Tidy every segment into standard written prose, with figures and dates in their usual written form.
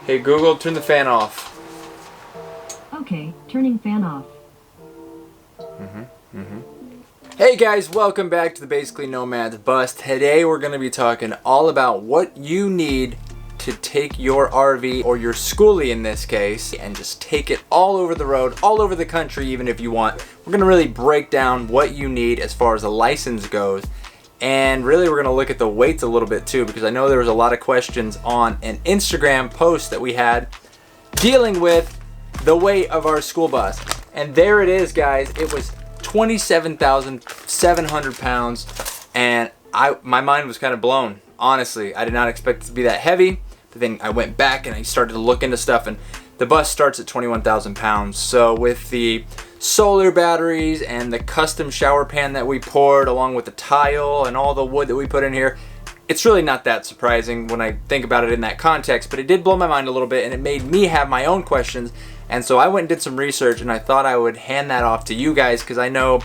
Hey Google, turn the fan off. Okay, turning fan off. Hey guys, welcome back to the Basically Nomads Bus. Today we're going to be talking all about what you need to take your RV, or your schoolie in this case, and just take it all over the road, all over the country even if you want. We're going to really break down what you need as far as a license goes. And really we're going to look at the weights a little bit too, because I know there was a lot of questions on an Instagram post that we had dealing with the weight of our school bus. And there it is, guys. It was 27,700 pounds, and my mind was kind of blown. Honestly, I did not expect it to be that heavy. But then I went back and I started to look into stuff, and the bus starts at 21,000 pounds. So with the solar batteries and the custom shower pan that we poured, along with the tile and all the wood that we put in here, it's really not that surprising when I think about it in that context, but it did blow my mind a little bit, and it made me have my own questions. And so I went and did some research, and I thought I would hand that off to you guys, because I know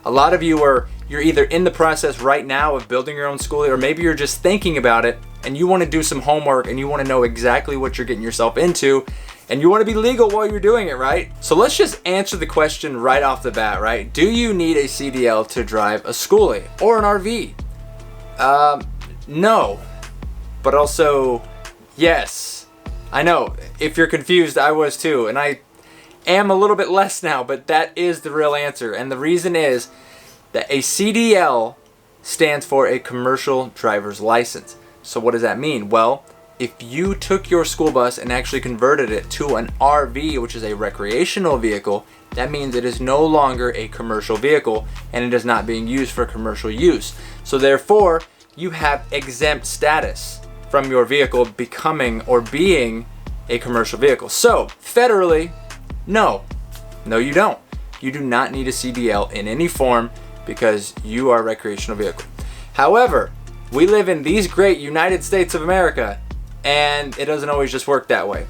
a lot of you you're either in the process right now of building your own schoolie, or maybe you're just thinking about it and you want to do some homework and you want to know exactly what you're getting yourself into, and you want to be legal while you're doing it, right? So let's just answer the question right off the bat, right? Do you need a CDL to drive a schoolie or an RV? No, but also yes. I know, if you're confused, I was too, and I am a little bit less now, but that is the real answer. And the reason is that a CDL stands for a commercial driver's license. So what does that mean? Well, if you took your school bus and actually converted it to an RV, which is a recreational vehicle, that means it is no longer a commercial vehicle and it is not being used for commercial use. So therefore, you have exempt status from your vehicle becoming or being a commercial vehicle. So federally, no you don't. You do not need a CDL in any form because you are a recreational vehicle. However, we live in these great United States of America, and it doesn't always just work that way.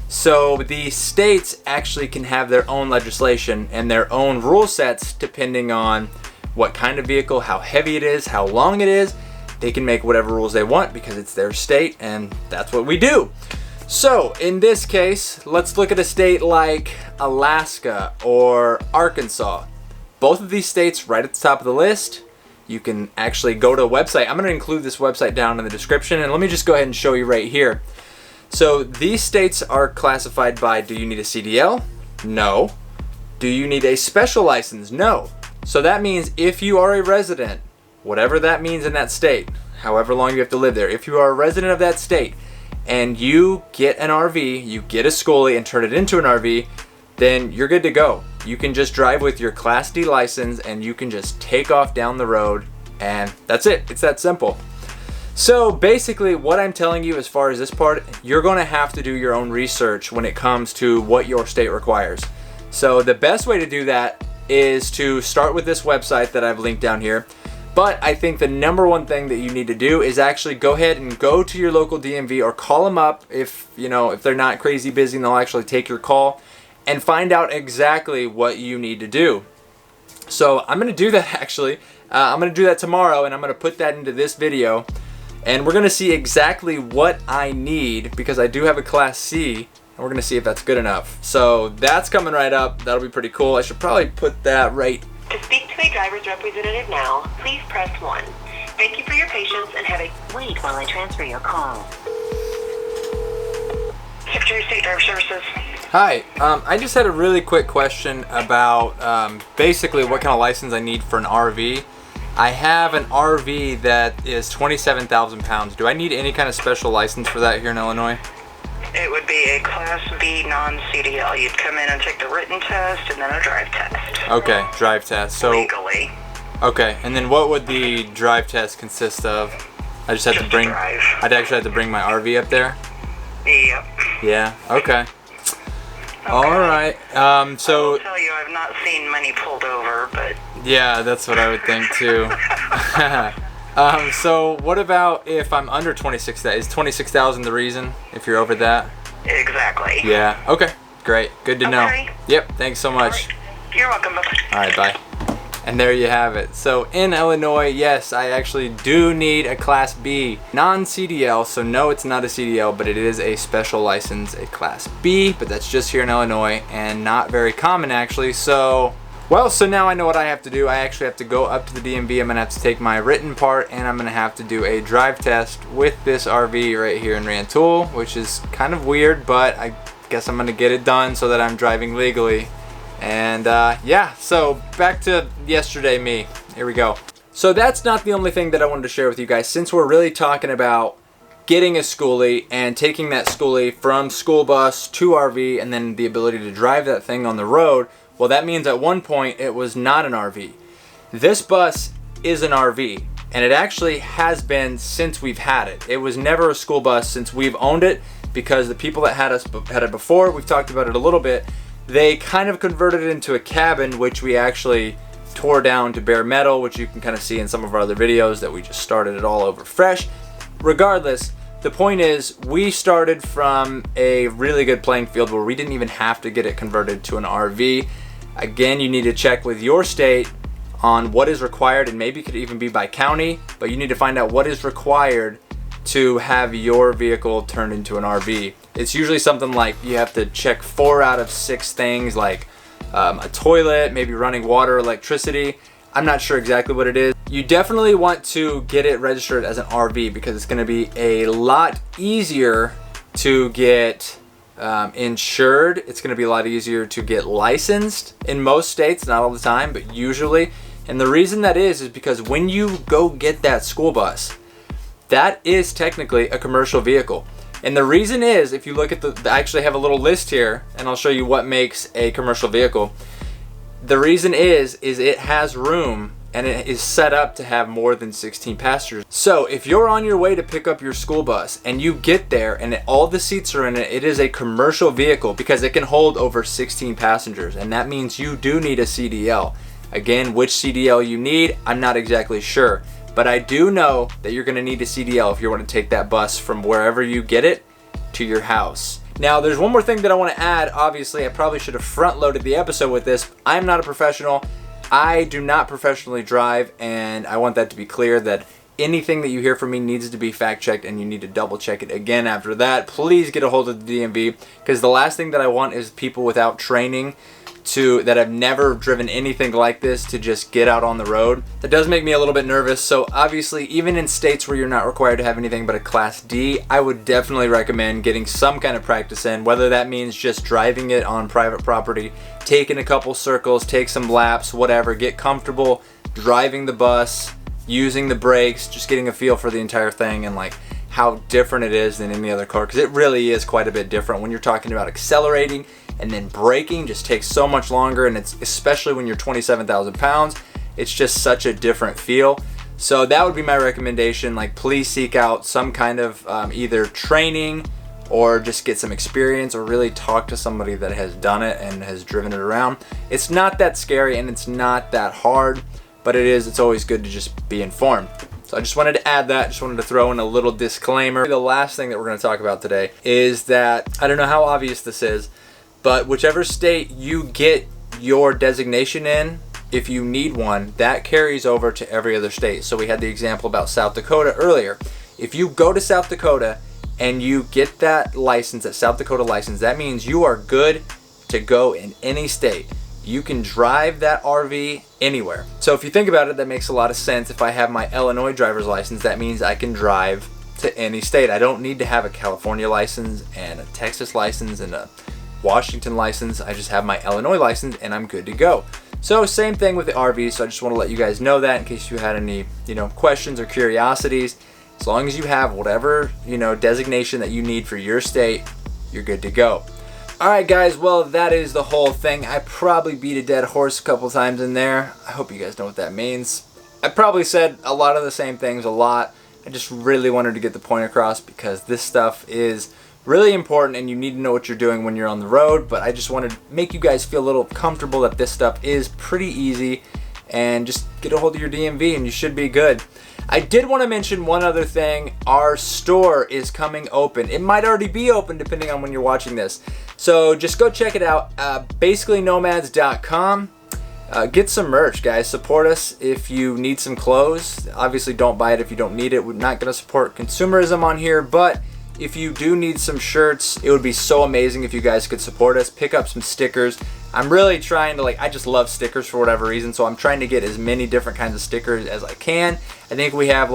So the states actually can have their own legislation and their own rule sets depending on what kind of vehicle, how heavy it is, how long it is. They can make whatever rules they want because it's their state, and that's what we do. So in this case, let's look at a state like Alaska or Arkansas. Both of these states right at the top of the list. You can actually go to a website. I'm going to include this website down in the description, and let me just go ahead and show you right here. So these states are classified by, do you need a CDL? No. Do you need a special license? No. So that means if you are a resident, whatever that means in that state, however long you have to live there, if you are a resident of that state and you get an RV, you get a schoolie and turn it into an RV, then you're good to go. You can just drive with your Class D license and you can just take off down the road, and that's it. It's that simple. So basically what I'm telling you as far as this part, you're going to have to do your own research when it comes to what your state requires. So the best way to do that is to start with this website that I've linked down here. But I think the number one thing that you need to do is actually go ahead and go to your local DMV or call them up if they're not crazy busy, and they'll actually take your call and find out exactly what you need to do. So I'm going to do that actually. I'm going to do that tomorrow, and I'm going to put that into this video. And we're going to see exactly what I need, because I do have a Class C, and we're going to see if that's good enough. So that's coming right up. That'll be pretty cool. I should probably put that right. To speak to a driver's representative now, please press 1. Thank you for your patience and have a... Wait while I transfer your call. Secretary of State Driver Services. Hi, I just had a really quick question about basically what kind of license I need for an RV. I have an RV that is 27,000 pounds. Do I need any kind of special license for that here in Illinois? It would be a Class B non-CDL. You'd come in and take the written test and then a drive test. Okay, drive test. So legally. Okay, and then what would the drive test consist of? I just have to bring. Drive. I'd actually have to bring my RV up there. Yep. Yeah. Okay. All right. So. I will tell you, I've not seen many pulled over, but. Yeah, that's what I would think too. So what about if I'm under 26,000? Is 26,000 the reason if you're over that? Exactly. Yeah. Okay. Great. Good to know. Okay. Yep. Thanks so much. You're welcome. Bye-bye. All right. Bye. And there you have it. So in Illinois, yes, I actually do need a Class B non-CDL. So no, it's not a CDL, but it is a special license, a Class B, but that's just here in Illinois and not very common actually. So, well, so now I know what I have to do. I actually have to go up to the DMV. I'm gonna have to take my written part and I'm gonna have to do a drive test with this RV right here in Rantoul, which is kind of weird, but I guess I'm gonna get it done so that I'm driving legally. And yeah, so back to yesterday me. Here we go. So that's not the only thing that I wanted to share with you guys. Since we're really talking about getting a schoolie and taking that schoolie from school bus to RV and then the ability to drive that thing on the road, well, that means at one point it was not an RV. This bus is an RV, and it actually has been since we've had it. It was never a school bus since we've owned it, because the people that had it before, we've talked about it a little bit, they kind of converted it into a cabin, which we actually tore down to bare metal, which you can kind of see in some of our other videos that we just started it all over fresh. Regardless, the point is we started from a really good playing field where we didn't even have to get it converted to an RV. Again, you need to check with your state on what is required, and maybe it could even be by county, but you need to find out what is required to have your vehicle turned into an RV. It's usually something like you have to check 4 out of 6 things, like a toilet, maybe running water, electricity. I'm not sure exactly what it is. You definitely want to get it registered as an RV because it's going to be a lot easier to get insured. It's going to be a lot easier to get licensed in most states, not all the time, but usually. And the reason that is because when you go get that school bus, that is technically a commercial vehicle. And the reason is, if you look at I actually have a little list here, and I'll show you what makes a commercial vehicle. The reason is it has room, and it is set up to have more than 16 passengers. So if you're on your way to pick up your school bus, and you get there, and all the seats are in it, it is a commercial vehicle because it can hold over 16 passengers, and that means you do need a CDL. Again, which CDL you need, I'm not exactly sure. But I do know that you're going to need a CDL if you want to take that bus from wherever you get it to your house. Now, there's one more thing that I want to add. Obviously, I probably should have front-loaded the episode with this. I'm not a professional. I do not professionally drive, and I want that to be clear that anything that you hear from me needs to be fact-checked, and you need to double-check it again after that. Please get a hold of the DMV, because the last thing that I want is people without training that have never driven anything like this to just get out on the road. That does make me a little bit nervous. So obviously, even in states where you're not required to have anything but a Class D, I would definitely recommend getting some kind of practice in, whether that means just driving it on private property, taking a couple circles, take some laps, whatever, get comfortable driving the bus, using the brakes, just getting a feel for the entire thing and like how different it is than any other car, because it really is quite a bit different. When you're talking about accelerating and then braking, just takes so much longer, and it's especially when you're 27,000 pounds, it's just such a different feel. So that would be my recommendation. Like, please seek out some kind of either training or just get some experience, or really talk to somebody that has done it and has driven it around. It's not that scary and it's not that hard, but it's always good to just be informed. So I just wanted to add that, just wanted to throw in a little disclaimer. The last thing that we're going to talk about today is that, I don't know how obvious this is, but whichever state you get your designation in, if you need one, that carries over to every other state. So we had the example about South Dakota earlier. If you go to South Dakota and you get that license, that South Dakota license, that means you are good to go in any state. You can drive that RV anywhere. So if you think about it, that makes a lot of sense. If I have my Illinois driver's license, that means I can drive to any state. I don't need to have a California license and a Texas license and a Washington license. I just have my Illinois license and I'm good to go. So same thing with the RV. So I just want to let you guys know that in case you had any, questions or curiosities. As long as you have whatever, designation that you need for your state, you're good to go. Alright guys, well that is the whole thing. I probably beat a dead horse a couple times in there. I hope you guys know what that means. I probably said a lot of the same things a lot. I just really wanted to get the point across because this stuff is really important and you need to know what you're doing when you're on the road. But I just wanted to make you guys feel a little comfortable that this stuff is pretty easy, and just get a hold of your DMV and you should be good. I did want to mention one other thing. Our store is coming open. It might already be open depending on when you're watching this. So just go check it out. BasicallyNomads.com. get some merch, guys. Support us if you need some clothes. Obviously, don't buy it if you don't need it. We're not going to support consumerism on here, but if you do need some shirts, it would be so amazing if you guys could support us. Pick up some stickers. I'm really trying to, I just love stickers for whatever reason, so I'm trying to get as many different kinds of stickers as I can. I think we have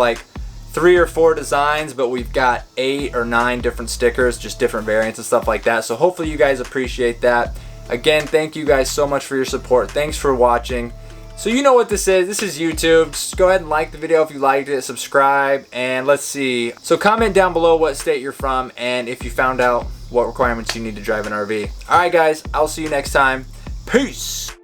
3 or 4 designs, but we've got 8 or 9 different stickers, just different variants and stuff like that. So hopefully you guys appreciate that. Again, thank you guys so much for your support. Thanks for watching. So you know what this is. This is YouTube. Just go ahead and like the video if you liked it. Subscribe, and let's see. So comment down below what state you're from and if you found out what requirements you need to drive an RV. All right, guys. I'll see you next time. Peace.